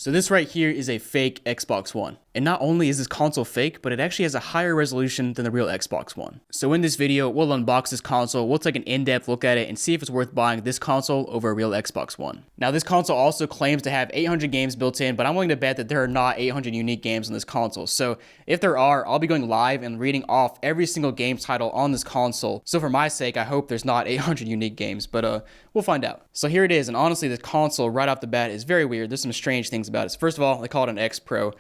So this right here is a fake Xbox One. And not only is this console fake, but it actually has a higher resolution than the real Xbox One. So in this video, we'll unbox this console, we'll take an in-depth look at it and see if it's worth buying this console over a real Xbox One. Now this console also claims to have 800 games built in, but I'm willing to bet that there are not 800 unique games on this console. So if there are, I'll be going live and reading off every single game title on this console. So for my sake, I hope there's not 800 unique games, but we'll find out. So here it is, and honestly, this console right off the bat is very weird. There's some strange things about it. First of all, they call it an X Pro.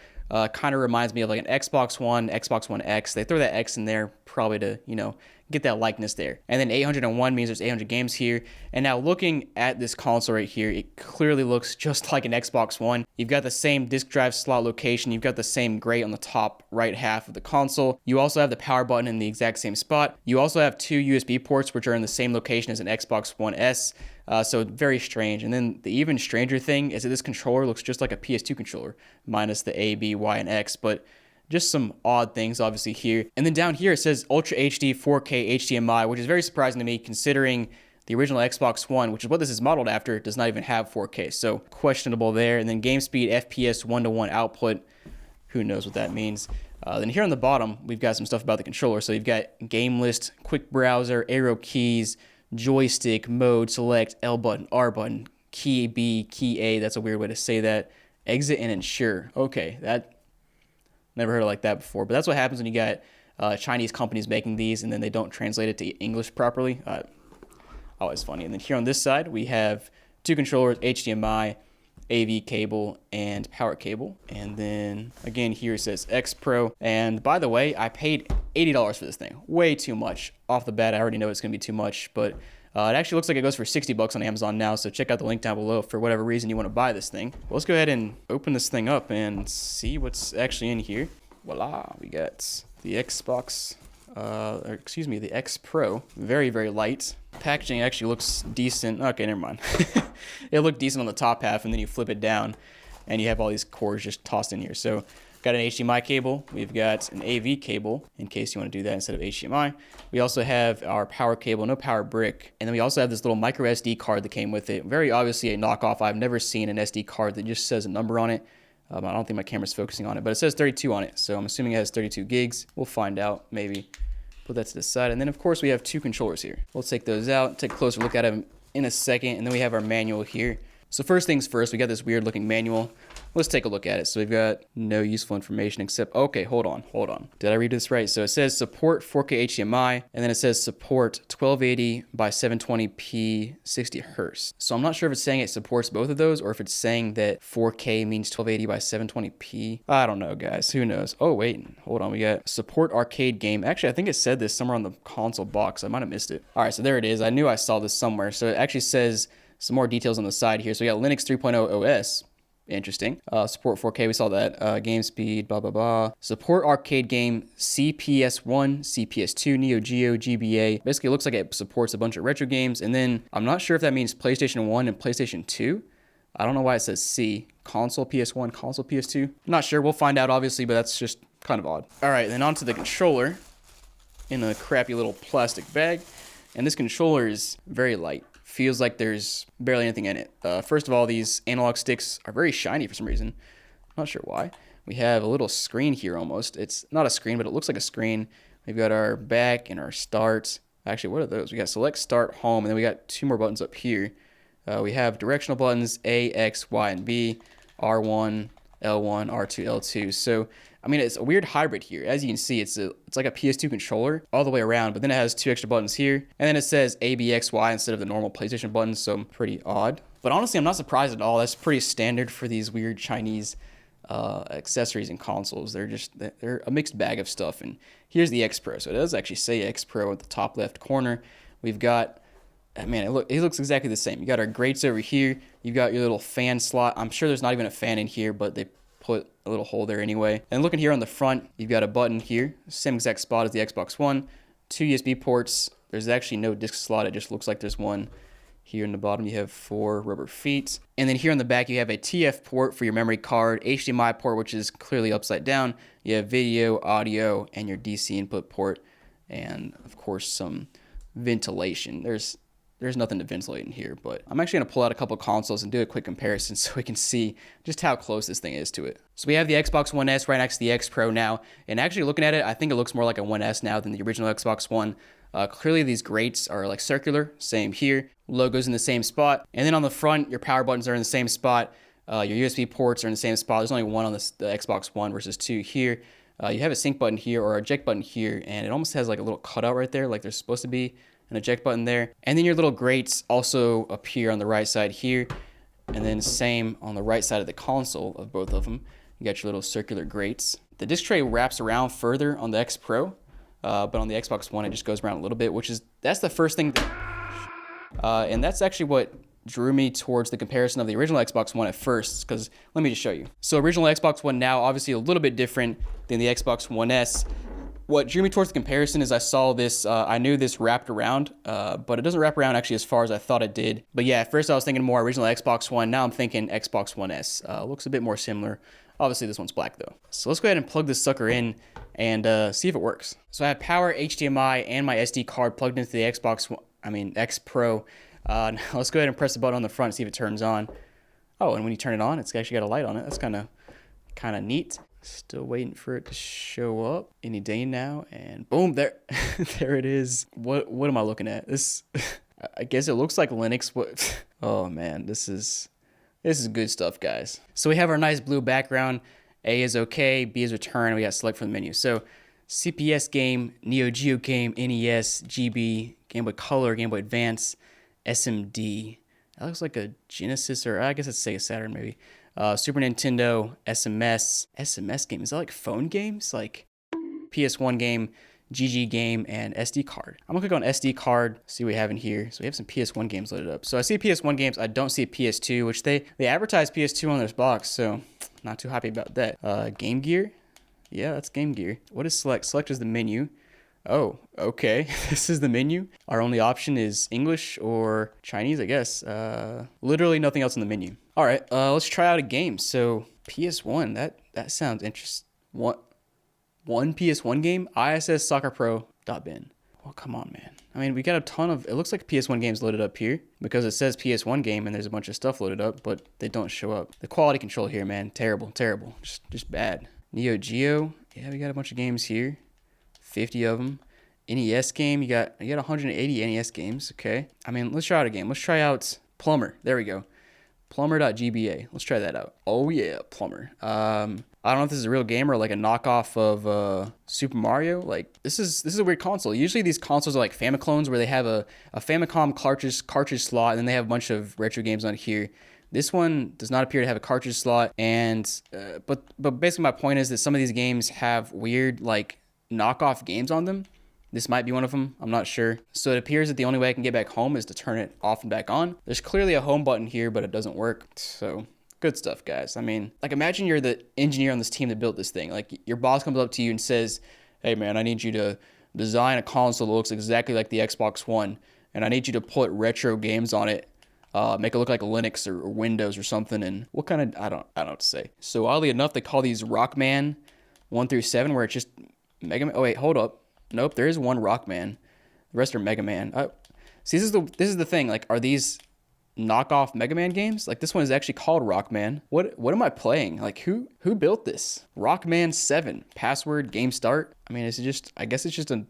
Kind of reminds me of like an Xbox One, Xbox One X. They throw that X in there probably to, get that likeness there. And then 801 means there's 800 games here. And now looking at this console right here, it clearly looks just like an Xbox One. You've got the same disk drive slot location. You've got the same grate on the top right half of the console. You also have the power button in the exact same spot. You also have two USB ports, which are in the same location as an Xbox One S. So very strange. And then the even stranger thing is that this controller looks just like a PS2 controller, minus the A, B, Y, and X. But just some odd things obviously here. And then down here it says Ultra HD 4K HDMI, which is very surprising to me considering the original Xbox One, which is what this is modeled after, does not even have 4K. So questionable there. And then game speed FPS 1-to-1 output. Who knows what that means. Then here on the bottom, we've got some stuff about the controller. So you've got game list, quick browser, arrow keys, joystick, mode, select, L button, R button, key B, key A. That's a weird way to say that. Exit and ensure. Okay, that never heard it like that before, but that's what happens when you got Chinese companies making these and then they don't translate it to English properly. Always funny. And then here on this side, we have two controllers, HDMI, AV cable, and power cable. And then again, here it says X Pro. And by the way, I paid $80 for this thing. Way too much. Off the bat, I already know it's going to be too much, but it actually looks like it goes for $60 on Amazon now, so check out the link down below for whatever reason you want to buy this thing. Well, let's go ahead and open this thing up and see what's actually in here. Voila, we got the Xbox, the X Pro. Very, very light. Packaging actually looks decent. Okay, never mind. It looked decent on the top half, and then you flip it down, and you have all these cords just tossed in here. So got an HDMI cable. We've got an AV cable in case you want to do that instead of HDMI. We also have our power cable, no power brick. And then we also have this little micro SD card that came with it. Very obviously a knockoff. I've never seen an SD card that just says a number on it. I don't think my camera's focusing on it, but it says 32 on it. So I'm assuming it has 32 gigs. We'll find out, maybe. Put that to the side. And then of course we have two controllers here. We'll take those out, take a closer look at them in a second. And then we have our manual here. So first things first, we got this weird looking manual. Let's take a look at it. So we've got no useful information except, okay, hold on. Did I read this right? So it says support 4K HDMI, and then it says support 1280 by 720p 60 Hertz. So I'm not sure if it's saying it supports both of those or if it's saying that 4K means 1280 by 720p. I don't know, guys. Who knows? Oh, wait, hold on. We got support arcade game. Actually, I think it said this somewhere on the console box. I might have missed it. All right, so there it is. I knew I saw this somewhere. So it actually says some more details on the side here. So we got Linux 3.0 OS. Interesting. Support 4K, we saw that. Game speed, blah, blah, blah. Support arcade game CPS1, CPS2, Neo Geo, GBA. Basically, it looks like it supports a bunch of retro games. And then I'm not sure if that means PlayStation 1 and PlayStation 2. I don't know why it says C. Console PS1, console PS2. Not sure. We'll find out, obviously, but that's just kind of odd. All right, then onto the controller in a crappy little plastic bag. And this controller is very light. Feels like there's barely anything in it. First of all, these analog sticks are very shiny for some reason. Not sure why. We have a little screen here almost. It's not a screen, but it looks like a screen. We've got our back and our start. Actually, what are those? We got select, start, home, and then we got two more buttons up here. We have directional buttons A, X, Y, and B, R1, L1, R2, L2. So, I mean, it's a weird hybrid here. As you can see, it's like a PS2 controller all the way around, but then it has two extra buttons here. And then it says A, B, X, Y instead of the normal PlayStation buttons, so pretty odd. But honestly, I'm not surprised at all. That's pretty standard for these weird Chinese accessories and consoles. They're a mixed bag of stuff. And here's the X Pro. So it does actually say X Pro at the top left corner. We've got, man, it looks exactly the same. You got our grates over here. You've got your little fan slot. I'm sure there's not even a fan in here, but they put a little hole there anyway. And looking here on the front, you've got a button here, same exact spot as the Xbox One, two USB ports. There's actually no disc slot. It just looks like there's one. Here in the bottom, you have 4 rubber feet. And then here on the back, you have a TF port for your memory card, HDMI port, which is clearly upside down. You have video, audio, and your DC input port. And of course, some ventilation. There's there's nothing to ventilate in here, but I'm actually gonna pull out a couple consoles and do a quick comparison so we can see just how close this thing is to it. So we have the Xbox One S right next to the X Pro now, and actually looking at it, I think it looks more like a One S now than the original Xbox One. Clearly these grates are like circular, same here. Logo's in the same spot, and then on the front, your power buttons are in the same spot. Your USB ports are in the same spot. There's only one on the Xbox One versus two here. You have a sync button here or a eject button here, and it almost has like a little cutout right there, like there's supposed to be an eject button there. And then your little grates also appear on the right side here, and then same on the right side of the console of both of them. You got your little circular grates. The disc tray wraps around further on the X Pro, but on the Xbox One it just goes around a little bit, that's the first thing. And that's actually what drew me towards the comparison of the original Xbox One at first, because let me just show you. So original Xbox One now, obviously a little bit different than the Xbox One S. What drew me towards the comparison is I saw this, I knew this wrapped around, but it doesn't wrap around actually as far as I thought it did. But yeah, at first I was thinking more original Xbox One, now I'm thinking Xbox One S. Looks a bit more similar. Obviously this one's black though. So let's go ahead and plug this sucker in and see if it works. So I have power, HDMI, and my SD card plugged into the X Pro. Now let's go ahead and press the button on the front and see if it turns on. Oh, and when you turn it on, it's actually got a light on it. That's kind of neat. Still waiting for it to show up any day now, and boom, there there it is. What am I looking at? This I guess it looks like Linux. What? Oh man, this is good stuff, guys. So we have our nice blue background. A is okay, B is return, and we got select from the menu. So CPS game, Neo Geo game, NES, GB, Game Boy Color, Game Boy Advance, SMD. That looks like a Genesis, or I guess it's Sega Saturn maybe. Super Nintendo, SMS game. Is that like phone games? Like PS1 game, GG game, and SD card. I'm gonna click on SD card, see what we have in here. So we have some PS1 games loaded up. So I see PS1 games, I don't see a PS2, which they advertise PS2 on this box, so not too happy about that. Game Gear? Yeah, that's Game Gear. What is select? Select is the menu. Oh, okay. This is the menu. Our only option is English or Chinese, I guess. Literally nothing else in the menu. All right, let's try out a game. So PS1, that sounds interesting. One PS1 game, ISSsoccerpro.bin. Well, come on, man. I mean, we got a ton of, it looks like PS1 games loaded up here because it says PS1 game and there's a bunch of stuff loaded up, but they don't show up. The quality control here, man, terrible. Just bad. Neo Geo, yeah, we got a bunch of games here. 50 of them. NES game, you got 180 NES games, okay. I mean, let's try out a game. Let's try out Plumber. There we go. Plumber.gba. Let's try that out. Oh yeah, Plumber. I don't know if this is a real game or like a knockoff of Super Mario. Like this is a weird console. Usually these consoles are like Famiclones where they have a Famicom cartridge slot and then they have a bunch of retro games on here. This one does not appear to have a cartridge slot, and but basically my point is that some of these games have weird like knockoff games on them. This might be one of them, I'm not sure. So it appears that the only way I can get back home is to turn it off and back on. There's clearly a home button here, but it doesn't work. So good stuff, guys. I mean, like imagine you're the engineer on this team that built this thing. Like your boss comes up to you and says, hey man, I need you to design a console that looks exactly like the Xbox One, and I need you to put retro games on it. Make it look like Linux or Windows or something. And what kind of, I don't know what to say. So oddly enough, they call these Rockman 1 through 7, where it's just Mega Man. Oh wait, hold up. Nope, there is one Rockman. The rest are Mega Man. See, this is the thing. Like, are these knockoff Mega Man games? Like, this one is actually called Rockman. What am I playing? Like, who built this? Rockman 7. Password, game start. I mean, I guess it's just a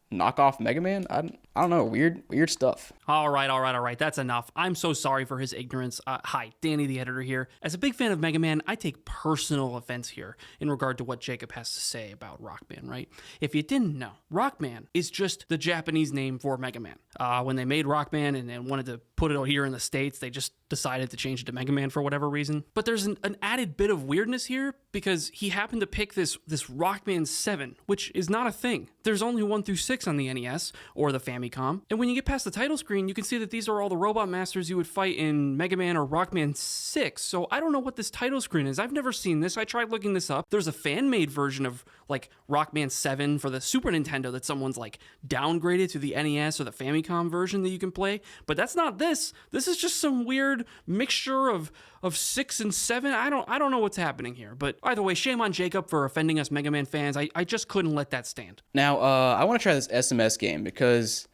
knockoff Mega Man? I don't know. Weird stuff. All right. That's enough. I'm so sorry for his ignorance. Hi, Danny the editor here. As a big fan of Mega Man, I take personal offense here in regard to what Jacob has to say about Rockman, right? If you didn't know, Rockman is just the Japanese name for Mega Man. When they made Rockman and wanted to put it out here in the States, they just decided to change it to Mega Man for whatever reason. But there's an added bit of weirdness here because he happened to pick this Rockman 7, which is not a thing. There's only 1 through 6 on the NES or the Famicom. And when you get past the title screen, you can see that these are all the robot masters you would fight in Mega Man or Rockman 6. So I don't know what this title screen is. I've never seen this. I tried looking this up. There's a fan-made version of like Rockman 7 for the Super Nintendo that someone's like downgraded to the NES or the Famicom version that you can play. But that's not this. This is just some weird mixture of 6 and 7. I don't know what's happening here. But either way, shame on Jacob for offending us Mega Man fans. I just couldn't let that stand. Now, I want to try this SMS game because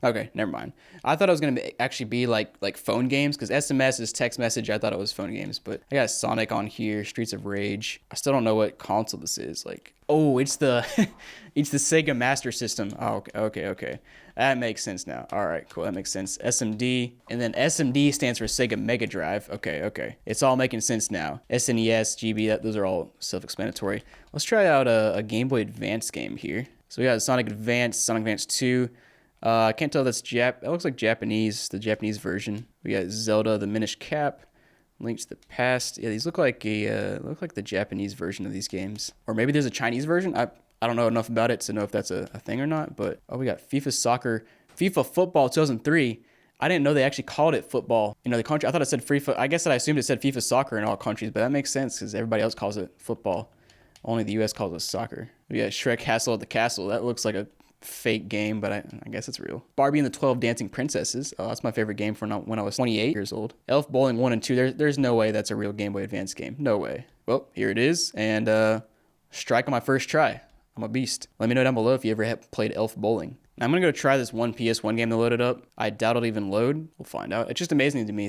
Okay, never mind. I thought it was gonna actually be like phone games, because SMS is text message. I thought it was phone games, but I got Sonic on here, Streets of Rage. I still don't know what console this is. Like, oh, it's the it's the Sega Master System. Oh, okay. That makes sense now. All right, cool. That makes sense. SMD, and then SMD stands for Sega Mega Drive. Okay. It's all making sense now. SNES, GB, those are all self-explanatory. Let's try out a Game Boy Advance game here. So we got Sonic Advance 2. I can't tell if that's that looks like Japanese, the Japanese version. We got Zelda, the Minish Cap, Link to the Past. Yeah, these look like the Japanese version of these games. Or maybe there's a Chinese version. I don't know enough about it to know if that's a thing or not. But we got FIFA Football 2003. I didn't know they actually called it football in other countries. I thought it said I assumed it said FIFA Soccer in all countries, but that makes sense because everybody else calls it football. Only the US calls it soccer. We got Shrek Castle at the Castle. That looks like a fake game, but I guess it's real. Barbie and the 12 Dancing Princesses. Oh, that's my favorite game from when I was 28 years old. Elf Bowling 1 and 2. There's no way that's a real Game Boy Advance game. No way. Well, here it is. And strike on my first try. I'm a beast. Let me know down below if you ever have played Elf Bowling. Now, I'm going to go try this one PS1 game that loaded up. I doubt it'll even load. We'll find out. It's just amazing to me.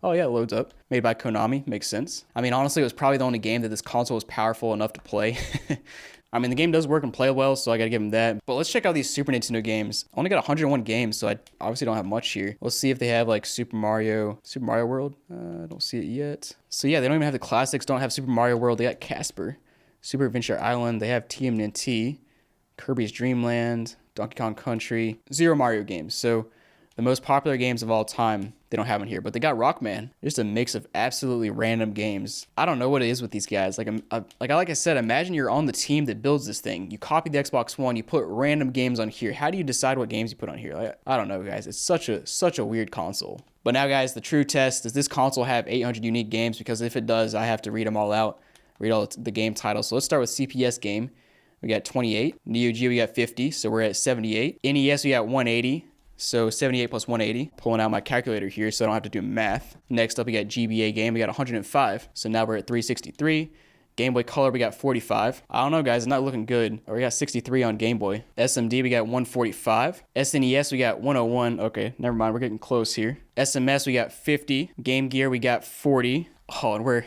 Oh yeah, it loads up. Made by Konami. Makes sense. I mean, honestly, it was probably the only game that this console was powerful enough to play. I mean, the game does work and play well, so I gotta give them that. But let's check out these Super Nintendo games. I only got 101 games, so I obviously don't have much here. Let's see if they have like Super Mario World. I don't see it yet. So yeah, they don't even have the classics. Don't have Super Mario World. They got Casper, Super Adventure Island. They have TMNT, Kirby's Dream Land, Donkey Kong Country. 0 Mario games. So the most popular games of all time, they don't have in here, but they got Rockman. Just a mix of absolutely random games. I don't know what it is with these guys. Like I said, imagine you're on the team that builds this thing. You copy the Xbox One, you put random games on here. How do you decide what games you put on here? Like, I don't know, guys. It's such a weird console. But now, guys, the true test, does this console have 800 unique games? Because if it does, I have to read them all out, read all the game titles. So let's start with CPS game. We got 28. Neo Geo, we got 50, so we're at 78. NES, we got 180. So 78 plus 180. Pulling out my calculator here so I don't have to do math. Next up, we got GBA game. We got 105. So now we're at 363. Game Boy Color, we got 45. I don't know, guys. It's not looking good. We got 63 on Game Boy. SMD, we got 145. SNES, we got 101. Okay, never mind. We're getting close here. SMS, we got 50. Game Gear, we got 40. Oh, and we're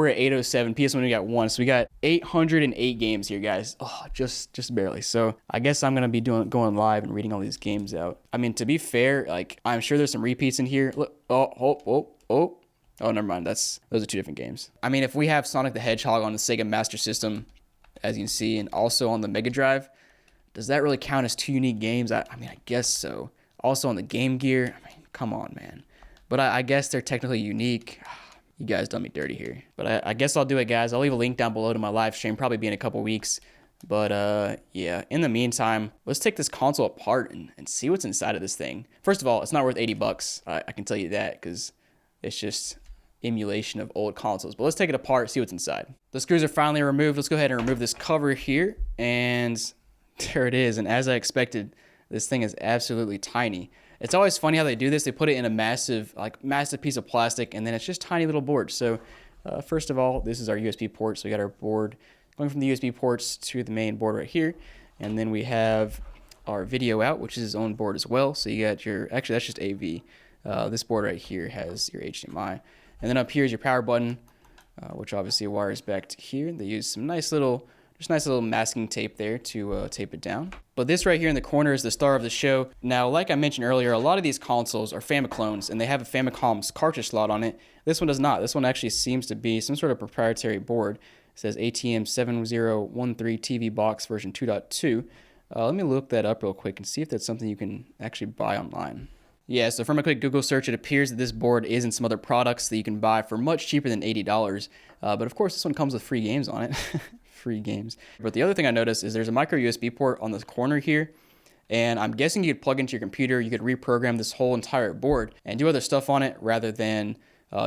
at 807. PS1, we got 1. So we got 808 games here, guys. Oh, just barely. So I guess I'm gonna be going live and reading all these games out. I mean, to be fair, like I'm sure there's some repeats in here. Look, oh, never mind. Those are 2 different games. I mean, if we have Sonic the Hedgehog on the Sega Master System, as you can see, and also on the Mega Drive, does that really count as 2 unique games? I mean, I guess so. Also on the Game Gear. I mean, come on, man. But I guess they're technically unique. You guys done me dirty here. But I guess I'll do it, guys. I'll leave a link down below to my live stream, probably be in a couple weeks. But yeah, in the meantime, let's take this console apart and see what's inside of this thing. First of all, it's not worth $80. I can tell you that because it's just emulation of old consoles. But let's take it apart, see what's inside. The screws are finally removed. Let's go ahead and remove this cover here. And there it is. And as I expected, this thing is absolutely tiny. It's always funny how they do this. They put it in a massive piece of plastic, and then it's just tiny little boards. So first of all, this is our USB port. So we got our board going from the USB ports to the main board right here. And then we have our video out, which is its own board as well. So you got actually that's just AV. This board right here has your HDMI. And then up here is your power button, which obviously wires back to here. They use some nice little masking tape there to tape it down. But this right here in the corner is the star of the show. Now, like I mentioned earlier, a lot of these consoles are Famiclones, and they have a Famicom's cartridge slot on it. This one does not. This one actually seems to be some sort of proprietary board. It says ATM 7013 TV box version 2.2. Let me look that up real quick and see if that's something you can actually buy online. Yeah, so from a quick Google search, it appears that this board is in some other products that you can buy for much cheaper than $80. But of course, this one comes with free games on it. Free games. But the other thing I noticed is there's a micro USB port on the corner here. And I'm guessing you could plug into your computer, you could reprogram this whole entire board and do other stuff on it rather than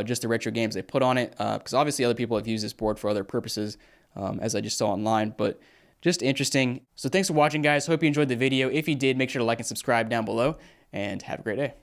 just the retro games they put on it. Because obviously other people have used this board for other purposes, as I just saw online. But just interesting. So thanks for watching, guys. Hope you enjoyed the video. If you did, make sure to like and subscribe down below. And have a great day.